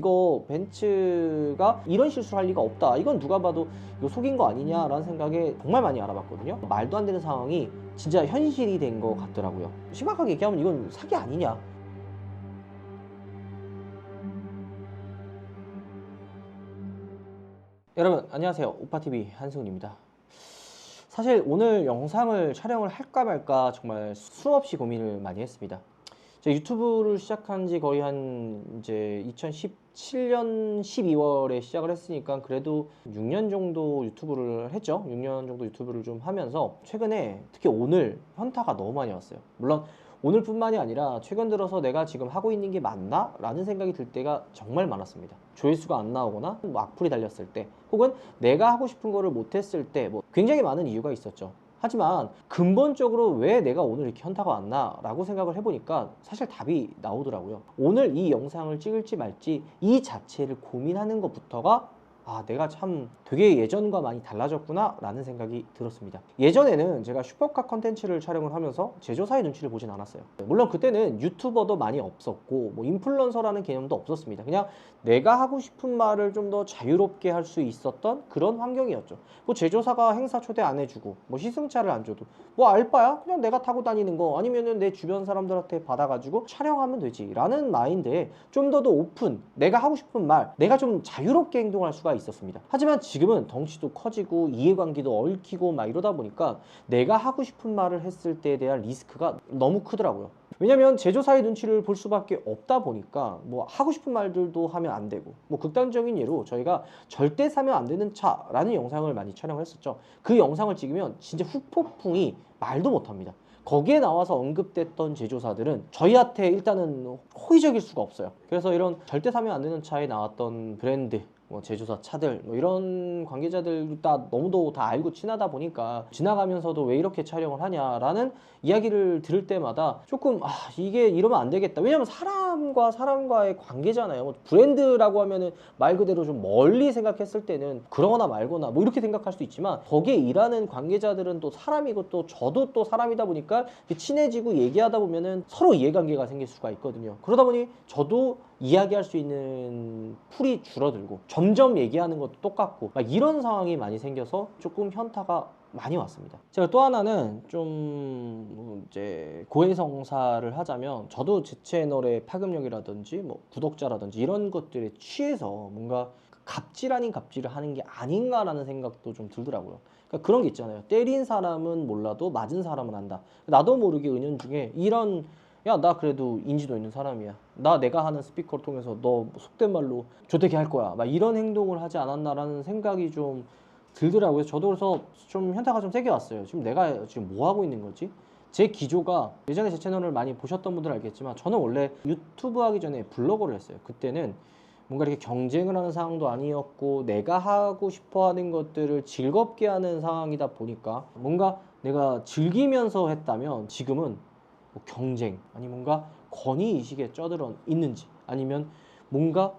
이거 벤츠가 이런 실수를 할 리가 없다, 이건 누가 봐도 이거 속인 거 아니냐라는 생각에 정말 많이 알아봤거든요. 말도 안 되는 상황이 진짜 현실이 된 것 같더라고요. 심각하게 얘기하면 이건 사기 아니냐. 여러분 안녕하세요, 오빠TV 한승훈입니다. 사실 오늘 영상을 촬영을 할까 말까 정말 수없이 고민을 많이 했습니다. 제가 유튜브를 시작한 지 거의 한 이제 2017년 12월에 시작을 했으니까 그래도 6년 정도 유튜브를 했죠. 6년 정도 유튜브를 좀 하면서 최근에 특히 오늘 현타가 너무 많이 왔어요. 물론 오늘뿐만이 아니라 최근 들어서 내가 지금 하고 있는 게 맞나? 라는 생각이 들 때가 정말 많았습니다. 조회수가 안 나오거나 뭐 악플이 달렸을 때, 혹은 내가 하고 싶은 거를 못했을 때, 뭐 굉장히 많은 이유가 있었죠. 하지만 근본적으로 왜 내가 오늘 이렇게 현타가 왔나 라고 생각을 해보니까 사실 답이 나오더라고요. 오늘 이 영상을 찍을지 말지 이 자체를 고민하는 것부터가 내가 참 되게 예전과 많이 달라졌구나 라는 생각이 들었습니다. 예전에는 제가 슈퍼카 컨텐츠를 촬영을 하면서 제조사의 눈치를 보진 않았어요. 물론 그때는 유튜버도 많이 없었고 뭐 인플루언서라는 개념도 없었습니다. 그냥 내가 하고 싶은 말을 좀 더 자유롭게 할 수 있었던 그런 환경이었죠. 뭐 제조사가 행사 초대 안 해주고 뭐 시승차를 안 줘도 뭐 알바야? 그냥 내가 타고 다니는 거 아니면은 내 주변 사람들한테 받아가지고 촬영하면 되지 라는 마인드에 좀 더 오픈, 내가 하고 싶은 말, 내가 좀 자유롭게 행동할 수가 있었습니다. 하지만 지금은 덩치도 커지고 이해관계도 얽히고 막 이러다 보니까 내가 하고 싶은 말을 했을 때에 대한 리스크가 너무 크더라고요. 왜냐면 제조사의 눈치를 볼 수밖에 없다 보니까 뭐 하고 싶은 말들도 하면 안 되고, 뭐 극단적인 예로 저희가 절대 사면 안 되는 차라는 영상을 많이 촬영을 했었죠. 그 영상을 찍으면 진짜 후폭풍이 말도 못합니다. 거기에 나와서 언급됐던 제조사들은 저희한테 일단은 호의적일 수가 없어요. 그래서 이런 절대 사면 안 되는 차에 나왔던 브랜드, 뭐 제조사 차들, 뭐 이런 관계자들 다 너무도 다 알고 친하다 보니까 지나가면서도 왜 이렇게 촬영을 하냐라는 이야기를 들을 때마다 조금 이게 이러면 안 되겠다. 왜냐면 사람과 사람과의 관계잖아요. 뭐 브랜드라고 하면은 말 그대로 좀 멀리 생각했을 때는 그러거나 말거나 뭐 이렇게 생각할 수도 있지만, 거기에 일하는 관계자들은 또 사람이고 또 저도 또 사람이다 보니까 친해지고 얘기하다 보면은 서로 이해관계가 생길 수가 있거든요. 그러다 보니 저도 이야기할 수 있는 풀이 줄어들고 점점 얘기하는 것도 똑같고 막 이런 상황이 많이 생겨서 조금 현타가 많이 왔습니다. 제가 또 하나는 좀 이제 고해성사를 하자면, 저도 제 채널의 파급력이라든지 뭐 구독자라든지 이런 것들에 취해서 뭔가 갑질 아닌 갑질을 하는 게 아닌가라는 생각도 좀 들더라고요. 그러니까 그런 게 있잖아요. 때린 사람은 몰라도 맞은 사람은 안다. 나도 모르게 은연중에 이런, 야, 나 그래도 인지도 있는 사람이야, 내가 하는 스피커를 통해서 너 속된 말로 조되게 할 거야, 막 이런 행동을 하지 않았나라는 생각이 좀 들더라고요. 저도 그래서 좀 현타가 좀 세게 왔어요. 지금 내가 지금 뭐 하고 있는 거지? 제 기조가, 예전에 제 채널을 많이 보셨던 분들은 알겠지만 저는 원래 유튜브 하기 전에 블로거를 했어요. 그때는 뭔가 이렇게 경쟁을 하는 상황도 아니었고 내가 하고 싶어 하는 것들을 즐겁게 하는 상황이다 보니까 뭔가 내가 즐기면서 했다면, 지금은 뭐 경쟁, 아니 뭔가 권위의식에 쩌들어 있는지, 아니면 뭔가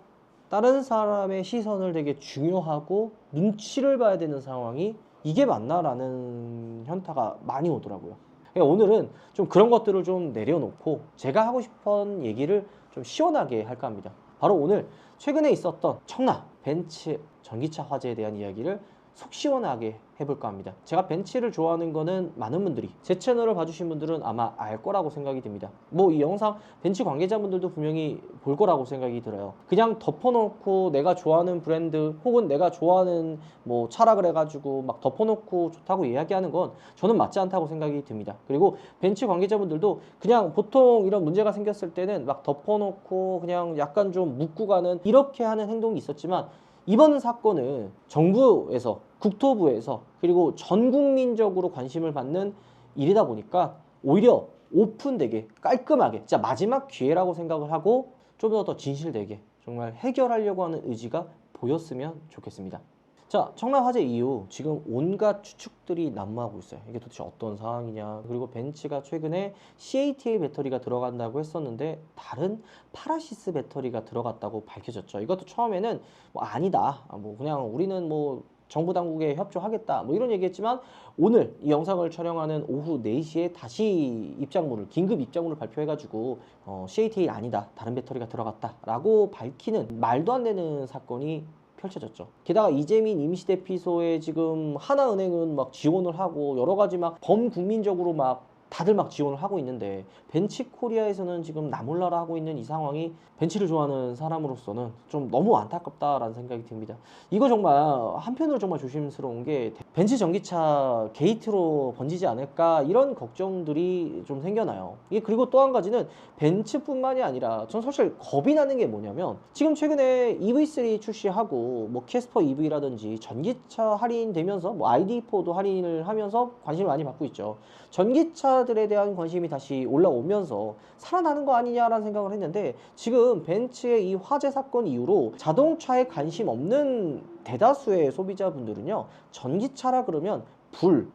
다른 사람의 시선을 되게 중요하고 눈치를 봐야 되는 상황이 이게 맞나라는 현타가 많이 오더라고요. 오늘은 좀 그런 것들을 좀 내려놓고 제가 하고 싶은 얘기를 좀 시원하게 할까 합니다. 바로 오늘 최근에 있었던 청라 벤츠 전기차 화재에 대한 이야기를 속 시원하게 해볼까 합니다. 제가 벤츠를 좋아하는 거는 많은 분들이, 제 채널을 봐주신 분들은 아마 알 거라고 생각이 듭니다. 뭐 이 영상 벤츠 관계자분들도 분명히 볼 거라고 생각이 들어요. 그냥 덮어놓고 내가 좋아하는 브랜드 혹은 내가 좋아하는 뭐 차라 그래가지고 막 덮어놓고 좋다고 이야기하는 건 저는 맞지 않다고 생각이 듭니다. 그리고 벤츠 관계자분들도 그냥 보통 이런 문제가 생겼을 때는 막 덮어놓고 그냥 약간 좀 묻고 가는, 이렇게 하는 행동이 있었지만, 이번 사건은 정부에서, 국토부에서, 그리고 전 국민적으로 관심을 받는 일이다 보니까 오히려 오픈되게 깔끔하게 진짜 마지막 기회라고 생각을 하고 좀 더 진실되게 정말 해결하려고 하는 의지가 보였으면 좋겠습니다. 자, 청라 화재 이후 지금 온갖 추측들이 난무하고 있어요. 이게 도대체 어떤 상황이냐. 그리고 벤츠가 최근에 CATL 배터리가 들어간다고 했었는데 다른 파라시스 배터리가 들어갔다고 밝혀졌죠. 이것도 처음에는 뭐 아니다, 뭐 그냥 우리는 뭐 정부 당국에 협조하겠다 뭐 이런 얘기했지만 오늘 이 영상을 촬영하는 오후 4시에 다시 입장문을 긴급 입장문을 발표해가지고 CATL 아니다, 다른 배터리가 들어갔다 라고 밝히는 말도 안 되는 사건이 펼쳐졌죠. 게다가 이재민 임시대피소에 지금 하나은행은 막 지원을 하고 여러 가지 막 범국민적으로 막 다들 막 지원을 하고 있는데 벤치코리아에서는 지금 나몰라라 하고 있는 이 상황이 벤치를 좋아하는 사람으로서는 좀 너무 안타깝다라는 생각이 듭니다. 이거 정말 한편으로 정말 조심스러운 게 벤츠 전기차 게이트로 번지지 않을까 이런 걱정들이 좀 생겨나요. 이게 그리고 또 한 가지는 벤츠뿐만이 아니라 전 사실 겁이 나는 게 뭐냐면 지금 최근에 EV3 출시하고 뭐 캐스퍼 EV라든지 전기차 할인되면서 뭐 ID4도 할인을 하면서 관심을 많이 받고 있죠. 전기차들에 대한 관심이 다시 올라오면서 살아나는 거 아니냐라는 생각을 했는데 지금 벤츠의 이 화재 사건 이후로 자동차에 관심 없는 대다수의 소비자분들은요 전기차라 그러면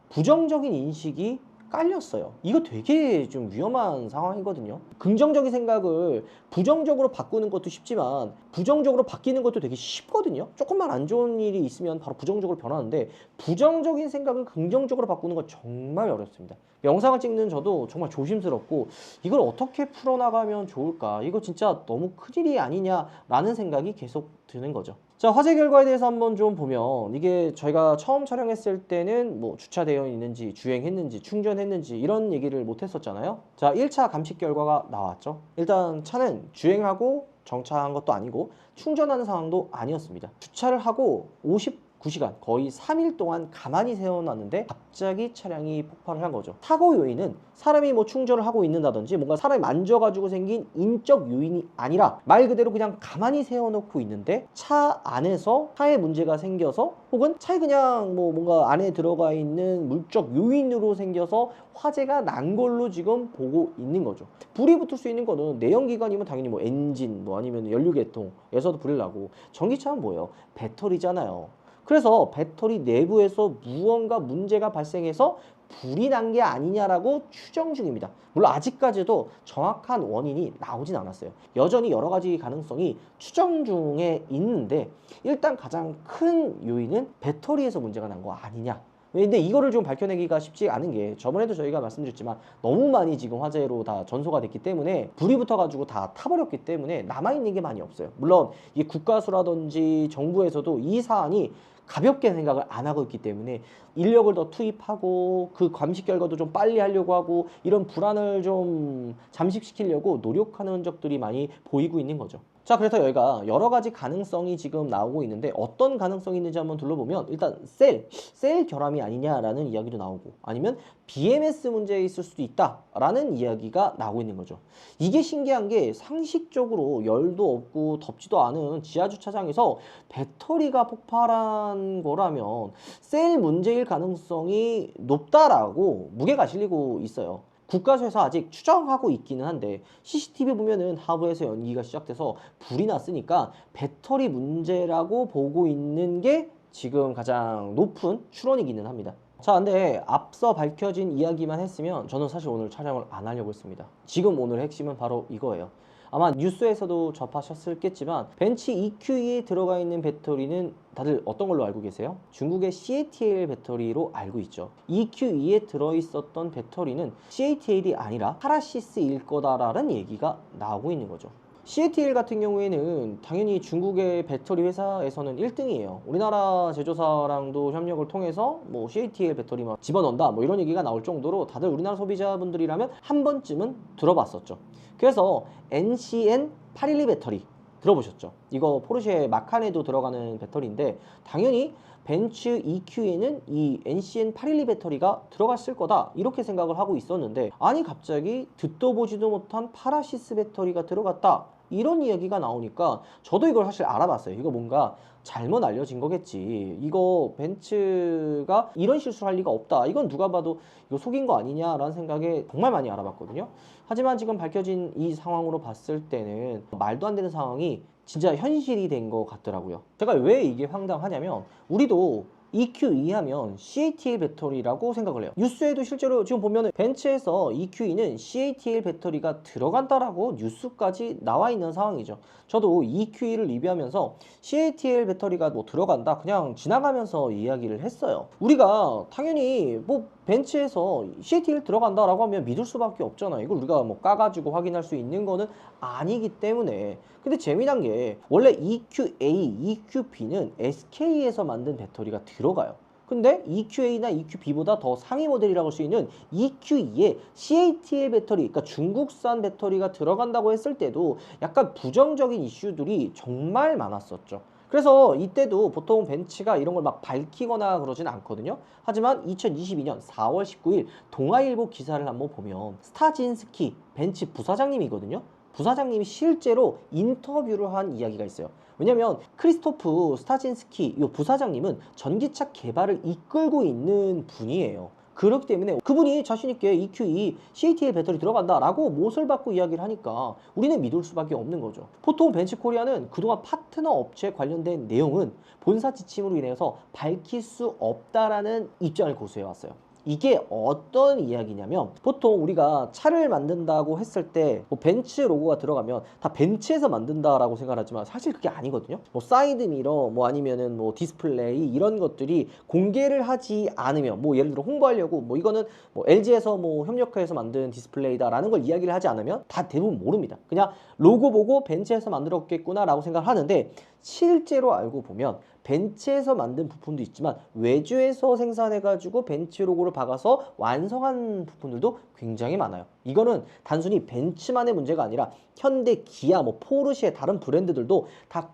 부정적인 인식이 깔렸어요. 이거 되게 좀 위험한 상황이거든요. 긍정적인 생각을 부정적으로 바꾸는 것도 쉽지만 부정적으로 바뀌는 것도 되게 쉽거든요. 조금만 안 좋은 일이 있으면 바로 부정적으로 변하는데 부정적인 생각을 긍정적으로 바꾸는 건 정말 어렵습니다. 영상을 찍는 저도 정말 조심스럽고 이걸 어떻게 풀어나가면 좋을까? 이거 진짜 너무 큰일이 아니냐라는 생각이 계속 드는 거죠. 자, 화재 결과에 대해서 한번 좀 보면 이게 저희가 처음 촬영했을 때는 뭐 주차되어 있는지 주행했는지 충전했는지 이런 얘기를 못 했었잖아요. 자, 1차 감식 결과가 나왔죠. 일단 차는 주행하고 정차한 것도 아니고 충전하는 상황도 아니었습니다. 주차를 하고 59시간 거의 3일 동안 가만히 세워놨는데 갑자기 차량이 폭발을 한 거죠. 사고 요인은 사람이 뭐 충전을 하고 있는다든지 뭔가 사람이 만져가지고 생긴 인적 요인이 아니라 말 그대로 그냥 가만히 세워놓고 있는데 차 안에서 차에 문제가 생겨서 혹은 차에 그냥 뭐 뭔가 안에 들어가 있는 물적 요인으로 생겨서 화재가 난 걸로 지금 보고 있는 거죠. 불이 붙을 수 있는 거는 내연기관이면 당연히 뭐 엔진 뭐 아니면 연료계통에서도 불이 나고 전기차는 뭐예요? 배터리잖아요. 그래서 배터리 내부에서 무언가 문제가 발생해서 불이 난 게 아니냐라고 추정 중입니다. 물론 아직까지도 정확한 원인이 나오진 않았어요. 여전히 여러 가지 가능성이 추정 중에 있는데 일단 가장 큰 요인은 배터리에서 문제가 난 거 아니냐. 근데 이거를 좀 밝혀내기가 쉽지 않은 게 저번에도 저희가 말씀드렸지만 너무 많이 지금 화재로 다 전소가 됐기 때문에 불이 붙어가지고 다 타버렸기 때문에 남아있는 게 많이 없어요. 물론 이 국가수라든지 정부에서도 이 사안이 가볍게 생각을 안 하고 있기 때문에 인력을 더 투입하고 그 감식 결과도 좀 빨리 하려고 하고 이런 불안을 좀 잠식시키려고 노력하는 흔적들이 많이 보이고 있는 거죠. 자, 그래서 여기가 여러 가지 가능성이 지금 나오고 있는데 어떤 가능성이 있는지 한번 둘러보면 일단 셀 결함이 아니냐라는 이야기도 나오고 아니면 BMS 문제에 있을 수도 있다라는 이야기가 나오고 있는 거죠. 이게 신기한 게 상식적으로 열도 없고 덥지도 않은 지하주차장에서 배터리가 폭발한 거라면 셀 문제일 가능성이 높다라고 무게가 실리고 있어요. 국가수에서 아직 추정하고 있기는 한데 CCTV 보면은 하부에서 연기가 시작돼서 불이 났으니까 배터리 문제라고 보고 있는 게 지금 가장 높은 추론이기는 합니다. 자, 근데 앞서 밝혀진 이야기만 했으면 저는 사실 오늘 촬영을 안 하려고 했습니다. 지금 오늘 핵심은 바로 이거예요. 아마 뉴스에서도 접하셨겠지만 벤츠 EQE에 들어가 있는 배터리는 다들 어떤 걸로 알고 계세요? 중국의 CATL 배터리로 알고 있죠. EQE에 들어있었던 배터리는 CATL이 아니라 파라시스일 거다라는 얘기가 나오고 있는 거죠. CATL 같은 경우에는 당연히 중국의 배터리 회사에서는 1등이에요. 우리나라 제조사랑도 협력을 통해서 뭐 CATL 배터리 막 집어넣는다 뭐 이런 얘기가 나올 정도로 다들 우리나라 소비자분들이라면 한 번쯤은 들어봤었죠. 그래서 NCN 812 배터리 들어보셨죠? 이거 포르쉐 마칸에도 들어가는 배터리인데 당연히 벤츠 EQ에는 이 NCN 812 배터리가 들어갔을 거다 이렇게 생각을 하고 있었는데 아니 갑자기 듣도 보지도 못한 파라시스 배터리가 들어갔다 이런 이야기가 나오니까 저도 이걸 사실 알아봤어요. 이거 뭔가 잘못 알려진 거겠지. 이거 벤츠가 이런 실수를 할 리가 없다. 이건 누가 봐도 이거 속인 거 아니냐라는 생각에 정말 많이 알아봤거든요. 하지만 지금 밝혀진 이 상황으로 봤을 때는 말도 안 되는 상황이 진짜 현실이 된 것 같더라고요. 제가 왜 이게 황당하냐면 우리도 EQE 하면 CATL 배터리라고 생각을 해요. 뉴스에도 실제로 지금 보면은 벤츠에서 EQE는 CATL 배터리가 들어간다라고 뉴스까지 나와 있는 상황이죠. 저도 EQE를 리뷰하면서 CATL 배터리가 뭐 들어간다 그냥 지나가면서 이야기를 했어요. 우리가 당연히 뭐 벤츠에서 CATL 들어간다라고 하면 믿을 수밖에 없잖아요. 이걸 우리가 뭐 까가지고 확인할 수 있는 거는 아니기 때문에. 근데 재미난 게 원래 EQA, EQB는 SK에서 만든 배터리가 들어가요. 근데 EQA나 EQB보다 더 상위 모델이라고 할 수 있는 EQE에 CATL 배터리, 그러니까 중국산 배터리가 들어간다고 했을 때도 약간 부정적인 이슈들이 정말 많았었죠. 그래서 이때도 보통 벤츠가 이런 걸 막 밝히거나 그러진 않거든요. 하지만 2022년 4월 19일 동아일보 기사를 한번 보면 스타진스키 벤츠 부사장님이거든요. 부사장님이 실제로 인터뷰를 한 이야기가 있어요. 왜냐면 크리스토프 스타진스키 이 부사장님은 전기차 개발을 이끌고 있는 분이에요. 그렇기 때문에 그분이 자신있게 EQE, CATL 배터리 들어간다라고 못을 받고 이야기를 하니까 우리는 믿을 수밖에 없는 거죠. 보통 벤츠코리아는 그동안 파트너 업체 관련된 내용은 본사 지침으로 인해서 밝힐 수 없다라는 입장을 고수해왔어요. 이게 어떤 이야기냐면 보통 우리가 차를 만든다고 했을 때 뭐 벤츠 로고가 들어가면 다 벤츠에서 만든다라고 생각하지만 사실 그게 아니거든요. 뭐 사이드 미러 뭐 아니면은 뭐 디스플레이 이런 것들이 공개를 하지 않으면 뭐 예를 들어 홍보하려고 뭐 이거는 뭐 LG에서 뭐 협력해서 만든 디스플레이다라는 걸 이야기를 하지 않으면 다 대부분 모릅니다. 그냥 로고 보고 벤츠에서 만들었겠구나라고 생각을 하는데 실제로 알고 보면 벤츠에서 만든 부품도 있지만 외주에서 생산해가지고 벤츠 로고를 박아서 완성한 부품들도 굉장히 많아요. 이거는 단순히 벤츠만의 문제가 아니라 현대, 기아, 뭐 포르쉐 다른 브랜드들도 다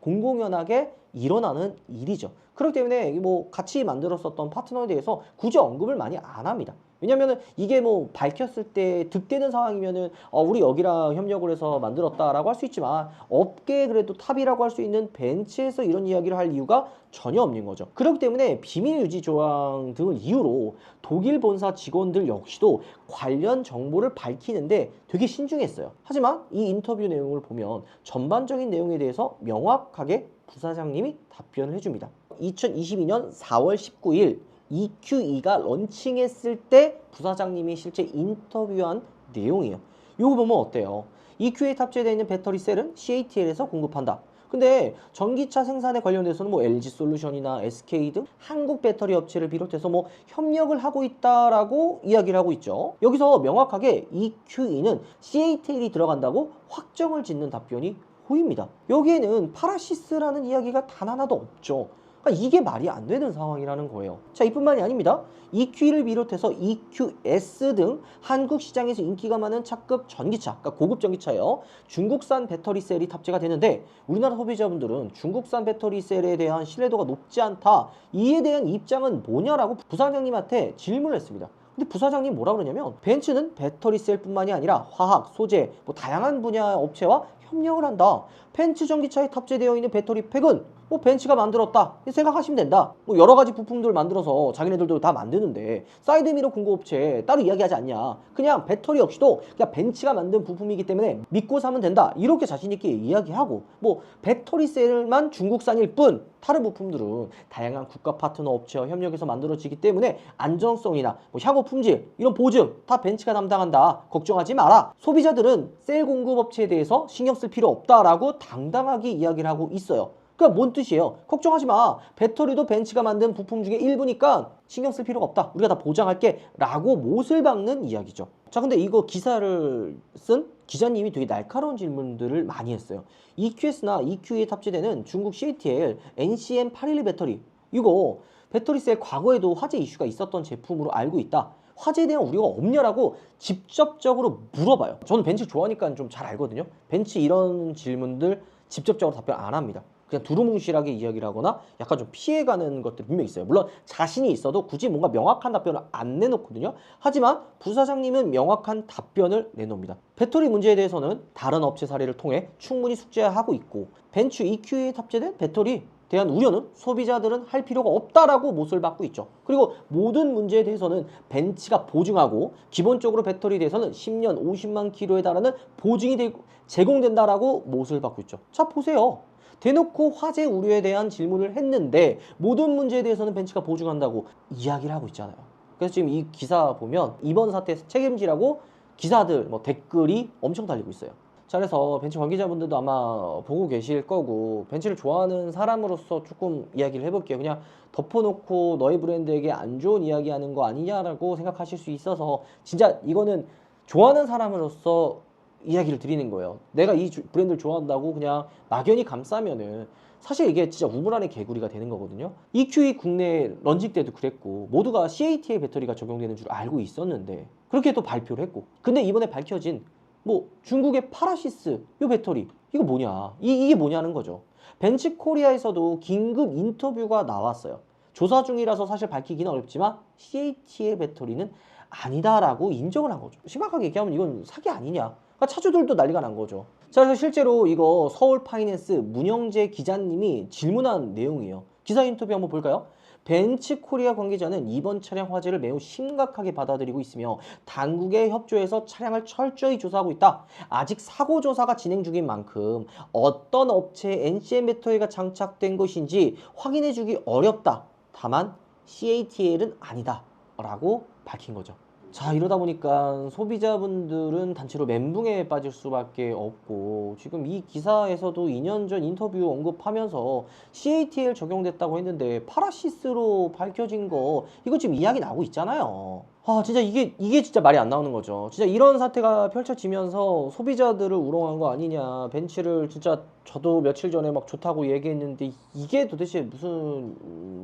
공공연하게 일어나는 일이죠. 그렇기 때문에 뭐 같이 만들었었던 파트너에 대해서 굳이 언급을 많이 안 합니다. 왜냐면은 이게 뭐 밝혔을 때 득되는 상황이면은 우리 여기랑 협력을 해서 만들었다라고 할 수 있지만 업계에 그래도 탑이라고 할 수 있는 벤츠에서 이런 이야기를 할 이유가 전혀 없는 거죠. 그렇기 때문에 비밀 유지 조항 등을 이유로 독일 본사 직원들 역시도 관련 정보를 밝히는데 되게 신중했어요. 하지만 이 인터뷰 내용을 보면 전반적인 내용에 대해서 명확하게 부사장님이 답변을 해줍니다. 2022년 4월 19일 EQE가 런칭했을 때 부사장님이 실제 인터뷰한 내용이에요. 이거 보면 어때요? EQ에 탑재되어 있는 배터리 셀은 CATL에서 공급한다. 근데 전기차 생산에 관련돼서는 뭐 LG솔루션이나 SK 등 한국 배터리 업체를 비롯해서 뭐 협력을 하고 있다라고 이야기를 하고 있죠. 여기서 명확하게 EQE는 CATL이 들어간다고 확정을 짓는 답변이 보입니다. 여기에는 파라시스라는 이야기가 단 하나도 없죠. 그러니까 이게 말이 안 되는 상황이라는 거예요. 자, 이뿐만이 아닙니다. EQ를 비롯해서 EQS 등 한국 시장에서 인기가 많은 차급 전기차, 그러니까 고급 전기차예요. 중국산 배터리 셀이 탑재가 되는데 우리나라 소비자분들은 중국산 배터리 셀에 대한 신뢰도가 높지 않다. 이에 대한 입장은 뭐냐라고 부사장님한테 질문을 했습니다. 근데 부사장님 뭐라 그러냐면 벤츠는 배터리 셀뿐만이 아니라 화학, 소재, 뭐 다양한 분야 업체와 협력을 한다. 벤츠 전기차에 탑재되어 있는 배터리 팩은 뭐 벤츠가 만들었다 생각하시면 된다. 뭐 여러 가지 부품들을 만들어서 자기네들도 다 만드는데 사이드미러 공급업체 따로 이야기하지 않냐. 그냥 배터리 역시도 그냥 벤츠가 만든 부품이기 때문에 믿고 사면 된다. 이렇게 자신있게 이야기하고 뭐 배터리 셀만 중국산일 뿐 다른 부품들은 다양한 국가 파트너 업체와 협력해서 만들어지기 때문에 안전성이나 뭐 향후 품질 이런 보증 다 벤츠가 담당한다. 걱정하지 마라. 소비자들은 셀 공급업체에 대해서 신경 쓸 필요 없다라고 당당하게 이야기를 하고 있어요. 그러니까 뭔 뜻이에요? 걱정하지 마. 배터리도 벤츠가 만든 부품 중에 일부니까 신경 쓸 필요가 없다. 우리가 다 보장할게. 라고 못을 박는 이야기죠. 자, 근데 이거 기사를 쓴 기자님이 되게 날카로운 질문들을 많이 했어요. EQS나 EQ에 탑재되는 중국 CATL NCM811 배터리. 이거 배터리셀 과거에도 화재 이슈가 있었던 제품으로 알고 있다. 화재에 대한 우려가 없냐라고 직접적으로 물어봐요. 저는 벤츠 좋아하니까 좀 잘 알거든요. 벤츠 이런 질문들 직접적으로 답변 안 합니다. 그냥 두루뭉실하게 이야기를 하거나 약간 좀 피해가는 것들이 분명히 있어요. 물론 자신이 있어도 굳이 뭔가 명확한 답변을 안 내놓거든요. 하지만 부사장님은 명확한 답변을 내놓습니다. 배터리 문제에 대해서는 다른 업체 사례를 통해 충분히 숙지하고 있고 벤츠 EQ에 탑재된 배터리 대한 우려는 소비자들은 할 필요가 없다라고 못을 받고 있죠. 그리고 모든 문제에 대해서는 벤츠가 보증하고 기본적으로 배터리에 대해서는 10년 50만 킬로에 달하는 보증이 제공된다라고 못을 받고 있죠. 자, 보세요. 대놓고 화재 우려에 대한 질문을 했는데 모든 문제에 대해서는 벤츠가 보증한다고 이야기를 하고 있잖아요. 그래서 지금 이 기사 보면 이번 사태 책임지라고 기사들 뭐 댓글이 엄청 달리고 있어요. 자, 그래서 벤츠 관계자분들도 아마 보고 계실 거고, 벤츠를 좋아하는 사람으로서 조금 이야기를 해볼게요. 그냥 덮어놓고 너희 브랜드에게 안 좋은 이야기 하는 거 아니냐라고 생각하실 수 있어서, 진짜 이거는 좋아하는 사람으로서 이야기를 드리는 거예요. 내가 이 브랜드를 좋아한다고 그냥 막연히 감싸면은 사실 이게 진짜 우물 안의 개구리가 되는 거거든요. EQE 국내 런칭 때도 그랬고, 모두가 CATL 배터리가 적용되는 줄 알고 있었는데 그렇게 또 발표를 했고, 근데 이번에 밝혀진 뭐 중국의 파라시스 이 배터리, 이거 뭐냐, 이게 뭐냐는 거죠. 벤츠 코리아에서도 긴급 인터뷰가 나왔어요. 조사 중이라서 사실 밝히기는 어렵지만 CATL 배터리는 아니다라고 인정을 한 거죠. 심각하게 얘기하면 이건 사기 아니냐, 그러니까 차주들도 난리가 난 거죠. 자, 그래서 실제로 이거 서울 파이낸스 문영재 기자님이 질문한 내용이에요. 기사 인터뷰 한번 볼까요? 벤츠 코리아 관계자는 이번 차량 화재를 매우 심각하게 받아들이고 있으며 당국에 협조해서 차량을 철저히 조사하고 있다. 아직 사고 조사가 진행 중인 만큼 어떤 업체에 NCM 배터리가 장착된 것인지 확인해주기 어렵다. 다만 CATL은 아니다 라고 밝힌 거죠. 자, 이러다 보니까 소비자분들은 단체로 멘붕에 빠질 수밖에 없고, 지금 이 기사에서도 2년 전 인터뷰 언급하면서 CATL 적용됐다고 했는데 파라시스로 밝혀진 거, 이거 지금 이야기 나오고 있잖아요. 아, 진짜 이게 진짜 말이 안 나오는 거죠. 진짜 이런 사태가 펼쳐지면서 소비자들을 우롱한 거 아니냐. 벤츠를 진짜 저도 며칠 전에 막 좋다고 얘기했는데 이게 도대체 무슨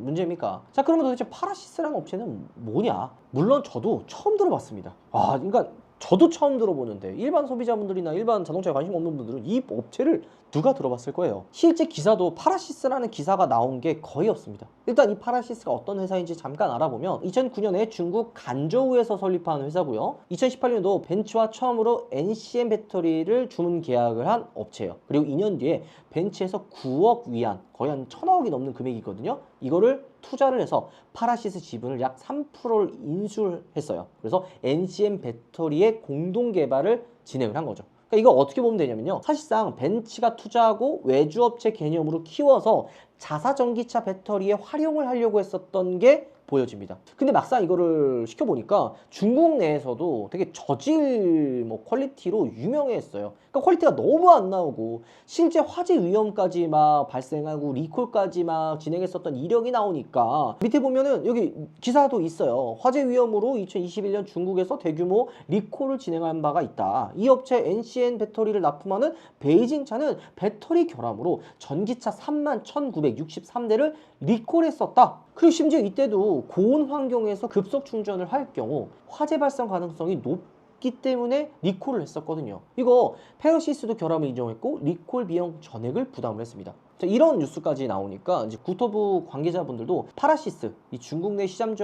문제입니까? 자, 그러면 도대체 파라시스라는 업체는 뭐냐? 물론 저도 처음 들어봤습니다. 아, 그러니까 저도 처음 들어보는데 일반 소비자분들이나 일반 자동차에 관심 없는 분들은 이 업체를 누가 들어봤을 거예요. 실제 기사도 파라시스라는 기사가 나온 게 거의 없습니다. 일단 이 파라시스가 어떤 회사인지 잠깐 알아보면 2009년에 중국 간저우에서 설립한 회사고요. 2018년도 벤츠와 처음으로 NCM 배터리를 주문 계약을 한 업체예요. 그리고 2년 뒤에 벤츠에서 9억 위안, 거의 한 1,000억이 넘는 금액이거든요. 이거를 투자를 해서 파라시스 지분을 약 3%를 인수했어요. 그래서 NCM 배터리의 공동 개발을 진행을 한 거죠. 그러니까 이거 어떻게 보면 되냐면요, 사실상 벤츠가 투자하고 외주업체 개념으로 키워서 자사전기차 배터리에 활용을 하려고 했었던 게 보여집니다. 근데 막상 이거를 시켜보니까 중국 내에서도 되게 저질 퀄리티로 유명했어요. 그러니까 퀄리티가 너무 안 나오고 실제 화재 위험까지 막 발생하고 리콜까지 막 진행했었던 이력이 나오니까, 밑에 보면은 여기 기사도 있어요. 화재 위험으로 2021년 중국에서 대규모 리콜을 진행한 바가 있다. 이 업체 NCM 배터리를 납품하는 베이징 차는 배터리 결함으로 전기차 31,963대를 리콜했었다. 그리고 심지어 이때도 고온 환경에서 급속 충전을 할 경우 화재 발생 가능성이 높기 때문에 리콜을 했었거든요. 이거 페어시스도 결함을 인정했고 리콜 비용 전액을 부담을 했습니다. 자, 이런 뉴스까지 나오니까 이제 국토부 관계자분들도 파라시스, 이 중국 내 시장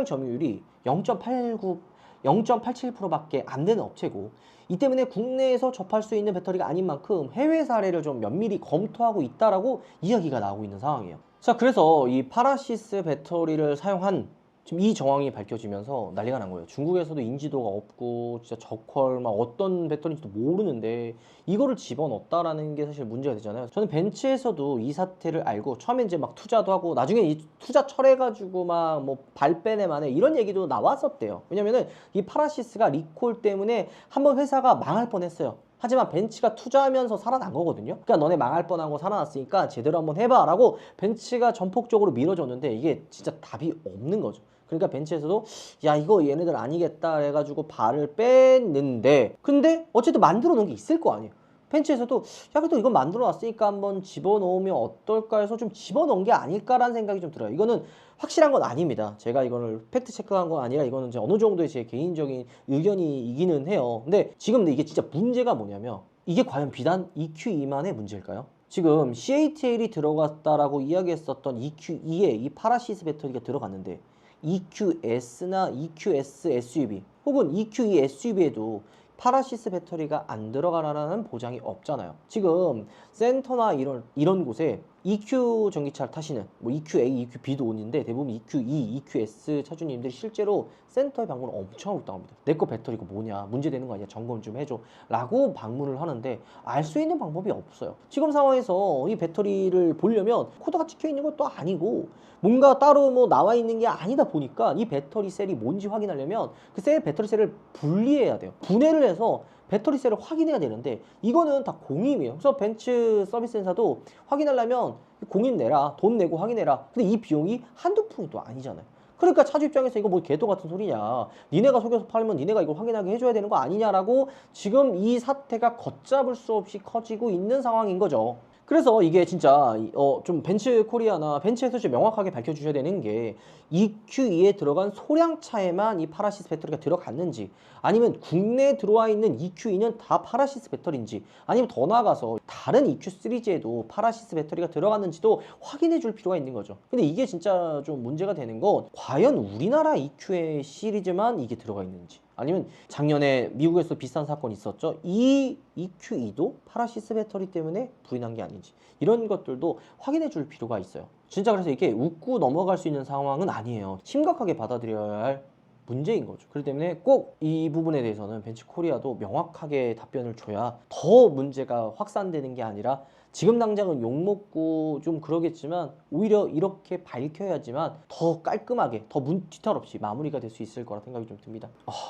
점유율이 0.87%밖에 안 되는 업체고, 이 때문에 국내에서 접할 수 있는 배터리가 아닌 만큼 해외 사례를 좀 면밀히 검토하고 있다라고 이야기가 나오고 있는 상황이에요. 자, 그래서 이 파라시스 배터리를 사용한 지금 이 정황이 밝혀지면서 난리가 난 거예요. 중국에서도 인지도가 없고 진짜 저퀄 막 어떤 배터리인지도 모르는데 이거를 집어넣었다라는 게 사실 문제가 되잖아요. 저는 벤츠에서도 이 사태를 알고 처음에 이제 막 투자도 하고 나중에 이 투자 철회가지고 막 뭐 발빼내 만에 이런 얘기도 나왔었대요. 왜냐면은 이 파라시스가 리콜 때문에 한번 회사가 망할 뻔했어요. 하지만 벤츠가 투자하면서 살아난 거거든요. 그러니까 너네 망할 뻔한 거 살아났으니까 제대로 한번 해봐 라고 벤츠가 전폭적으로 밀어줬는데 이게 진짜 답이 없는 거죠. 그러니까 벤츠에서도 야, 이거 얘네들 아니겠다 해가지고 발을 뺐는데, 근데 어쨌든 만들어 놓은 게 있을 거 아니에요. 벤츠에서도 야, 그래도 이건 만들어 놨으니까 한번 집어넣으면 어떨까 해서 좀 집어넣은 게 아닐까라는 생각이 좀 들어요. 이거는 확실한 건 아닙니다. 제가 이거를 팩트 체크한 건 아니라 이거는 이제 어느 정도의 제 개인적인 의견이기는 해요. 근데 지금 이게 진짜 문제가 뭐냐면, 이게 과연 비단 EQ2만의 문제일까요? 지금 CATL이 들어갔다라고 이야기했었던 EQ2에 이 파라시스 배터리가 들어갔는데 EQS나 EQS SUV 혹은 EQ2 SUV에도 파라시스 배터리가 안 들어가라는 보장이 없잖아요. 지금 센터나 이런 곳에 EQ 전기차를 타시는 뭐 EQA, EQB도 오는데 대부분 EQE, EQS 차주님들이 실제로 센터에 방문을 엄청 하고 있다고 합니다. 내 거 배터리가 뭐냐, 문제되는 거 아니야, 점검 좀 해줘 라고 방문을 하는데 알 수 있는 방법이 없어요. 지금 상황에서 이 배터리를 보려면 코드가 찍혀 있는 것도 아니고 뭔가 따로 뭐 나와 있는 게 아니다 보니까 이 배터리 셀이 뭔지 확인하려면 그 셀 배터리 셀을 분리해야 돼요. 분해를 해서 배터리 셀을 확인해야 되는데 이거는 다 공임이에요. 그래서 벤츠 서비스 센서도 확인하려면 공임 내라, 돈 내고 확인해라. 근데 이 비용이 한두 푼이 또 아니잖아요. 그러니까 차주 입장에서 이거 뭐 개도 같은 소리냐, 니네가 속여서 팔면 니네가 이걸 확인하게 해줘야 되는 거 아니냐라고 지금 이 사태가 걷잡을 수 없이 커지고 있는 상황인 거죠. 그래서 이게 진짜 좀 벤츠 코리아나 벤츠에서 좀 명확하게 밝혀주셔야 되는 게 EQE에 들어간 소량차에만 이 파라시스 배터리가 들어갔는지, 아니면 국내에 들어와 있는 EQE는 다 파라시스 배터리인지, 아니면 더 나아가서 다른 EQ 시리즈에도 파라시스 배터리가 들어갔는지도 확인해 줄 필요가 있는 거죠. 근데 이게 진짜 좀 문제가 되는 건 과연 우리나라 EQE 시리즈만 이게 들어가 있는지, 아니면 작년에 미국에서 비슷한 사건이 있었죠. 이 EQE도 파라시스 배터리 때문에 부인한 게 아닌지, 이런 것들도 확인해 줄 필요가 있어요. 진짜 그래서 이게 웃고 넘어갈 수 있는 상황은 아니에요. 심각하게 받아들여야 할 문제인 거죠. 그렇기 때문에 꼭 이 부분에 대해서는 벤츠 코리아도 명확하게 답변을 줘야 더 문제가 확산되는 게 아니라, 지금 당장은 욕먹고 좀 그러겠지만 오히려 이렇게 밝혀야지만 더 깔끔하게, 더 뒤탈 없이 마무리가 될 수 있을 거라 생각이 좀 듭니다.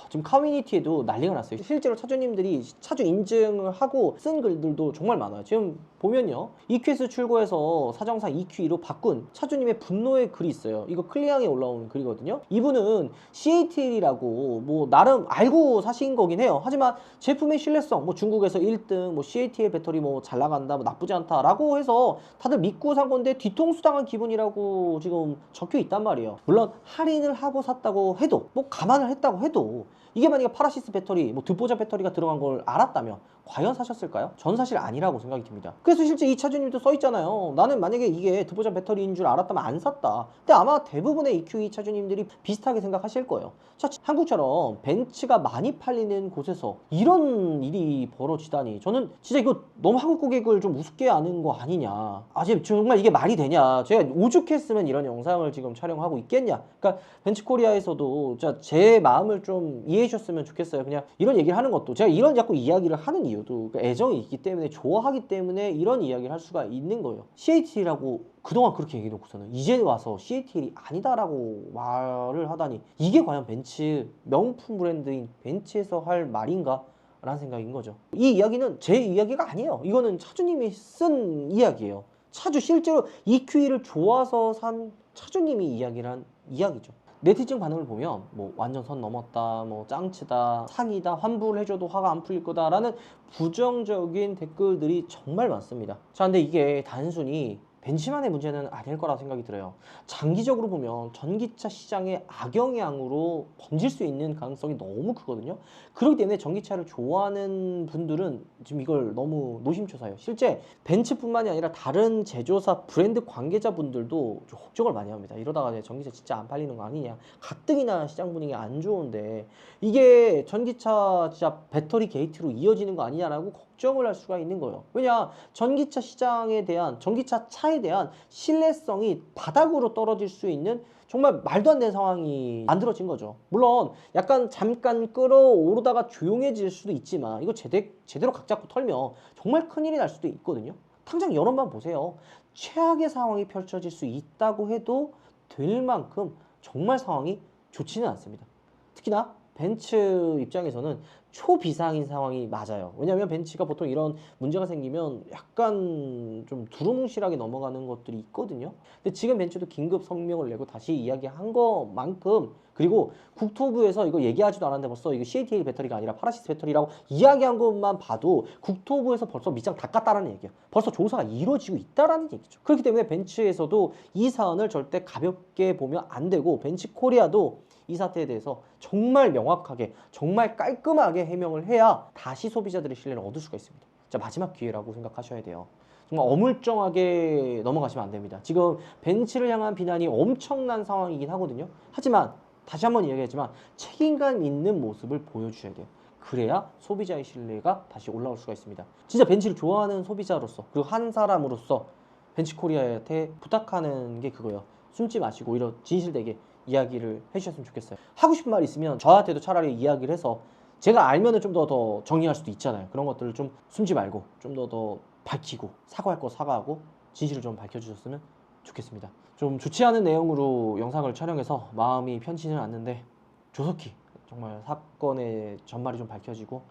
지금 커뮤니티에도 난리가 났어요. 실제로 차주님들이 차주 인증을 하고 쓴 글들도 정말 많아요. 지금 보면요, EQS 출고해서 사정상 EQE로 바꾼 차주님의 분노의 글이 있어요. 이거 클리앙에 올라온 글이거든요. 이분은 CATL이라고 뭐 나름 알고 사신 거긴 해요. 하지만 제품의 신뢰성, 뭐 중국에서 1등, 뭐 CATL 배터리 뭐 잘 나간다, 뭐 나쁘지 않다라고 해서 다들 믿고 산 건데 뒤통수 당한 기분이라고 지금 적혀 있단 말이에요. 물론 할인을 하고 샀다고 해도, 뭐 감안을 했다고 해도, 이게 만약에 파라시스 배터리, 뭐 듣보잡 배터리가 들어간 걸 알았다면 과연 사셨을까요? 전 사실 아니라고 생각이 듭니다. 그래서 실제 이 차주님도 써있잖아요. 나는 만약에 이게 듣보잡 배터리인 줄 알았다면 안 샀다. 근데 아마 대부분의 EQE 차주님들이 비슷하게 생각하실 거예요. 자, 한국처럼 벤츠가 많이 팔리는 곳에서 이런 일이 벌어지다니, 저는 진짜 이거 너무 한국 고객을 좀 우습게 아는 거 아니냐. 지금 정말 이게 말이 되냐. 제가 오죽했으면 이런 영상을 지금 촬영하고 있겠냐. 그러니까 벤츠 코리아에서도 제 마음을 좀 이해해 주셨으면 좋겠어요. 그냥 이런 얘기를 하는 것도, 제가 이런 자꾸 이야기를 하는 이유도 그러니까 애정이 있기 때문에, 좋아하기 때문에 이런 이야기를 할 수가 있는 거예요. CATL이라고 그동안 그렇게 얘기해 놓고서는 이제 와서 CATL이 아니다라고 말을 하다니, 이게 과연 벤츠 명품 브랜드인 벤츠에서 할 말인가? 라는 생각인 거죠. 이 이야기는 제 이야기가 아니에요. 이거는 차주님이 쓴 이야기예요. 차주, 실제로 EQE를 좋아서 산 차주님이 이야기를 한 이야기죠. 네티즌 반응을 보면 뭐 완전 선 넘었다, 뭐 짱치다, 사기다, 환불을 해줘도 화가 안 풀릴 거다라는 부정적인 댓글들이 정말 많습니다. 자, 근데 이게 단순히 벤츠만의 문제는 아닐 거라고 생각이 들어요. 장기적으로 보면 전기차 시장의 악영향으로 번질 수 있는 가능성이 너무 크거든요. 그렇기 때문에 전기차를 좋아하는 분들은 지금 이걸 너무 노심초사해요. 실제 벤츠뿐만이 아니라 다른 제조사 브랜드 관계자분들도 좀 걱정을 많이 합니다. 이러다가 전기차 진짜 안 팔리는 거 아니냐, 가뜩이나 시장 분위기 안 좋은데 이게 전기차 진짜 배터리 게이트로 이어지는 거 아니냐라고 걱정을 할 수가 있는 거예요. 왜냐, 전기차 시장에 대한, 전기차 차에 대한 신뢰성이 바닥으로 떨어질 수 있는 정말 말도 안 되는 상황이 만들어진 거죠. 물론 약간 잠깐 끌어오르다가 조용해질 수도 있지만, 이거 제대로 각 잡고 털면 정말 큰일이 날 수도 있거든요. 당장 여론만 보세요. 최악의 상황이 펼쳐질 수 있다고 해도 될 만큼 정말 상황이 좋지는 않습니다. 특히나 벤츠 입장에서는 초비상인 상황이 맞아요. 왜냐하면 벤츠가 보통 이런 문제가 생기면 약간 좀 두루뭉실하게 넘어가는 것들이 있거든요. 근데 지금 벤츠도 긴급 성명을 내고 다시 이야기한 것만큼, 그리고 국토부에서 이거 얘기하지도 않았는데 벌써 이거 CATL 배터리가 아니라 파라시스 배터리라고 이야기한 것만 봐도 국토부에서 벌써 밑장 닦았다라는 얘기예요. 벌써 조사가 이루어지고 있다라는 얘기죠. 그렇기 때문에 벤츠에서도 이 사안을 절대 가볍게 보면 안 되고, 벤츠 코리아도 이 사태에 대해서 정말 명확하게, 정말 깔끔하게 해명을 해야 다시 소비자들의 신뢰를 얻을 수가 있습니다. 자, 마지막 기회라고 생각하셔야 돼요. 정말 어물쩡하게 넘어가시면 안 됩니다. 지금 벤츠를 향한 비난이 엄청난 상황이긴 하거든요. 하지만 다시 한번 이야기하지만 책임감 있는 모습을 보여주셔야 돼요. 그래야 소비자의 신뢰가 다시 올라올 수가 있습니다. 진짜 벤츠를 좋아하는 소비자로서, 그리고 한 사람으로서 벤치코리아한테 부탁하는 게 그거예요. 숨지 마시고 오히려 진실되게 이야기를 해주셨으면 좋겠어요. 하고 싶은 말 있으면 저한테도 차라리 이야기를 해서 제가 알면은 좀 더 정리할 수도 있잖아요. 그런 것들을 좀 숨지 말고 좀 더 밝히고 사과할 거 사과하고 진실을 좀 밝혀주셨으면 좋겠습니다. 좀 좋지 않은 내용으로 영상을 촬영해서 마음이 편치는 않는데 조속히 정말 사건의 전말이 좀 밝혀지고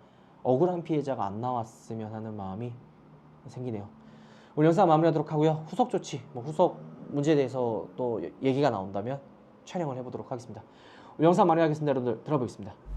억울한 피해자가 안 나왔으면 하는 마음이 생기네요. 오늘 영상 마무리하도록 하고요. 후속 조치, 후속 문제에 대해서 또 얘기가 나온다면 촬영을 해보도록 하겠습니다. 오늘 영상 마무리하겠습니다. 여러분들 들어보겠습니다.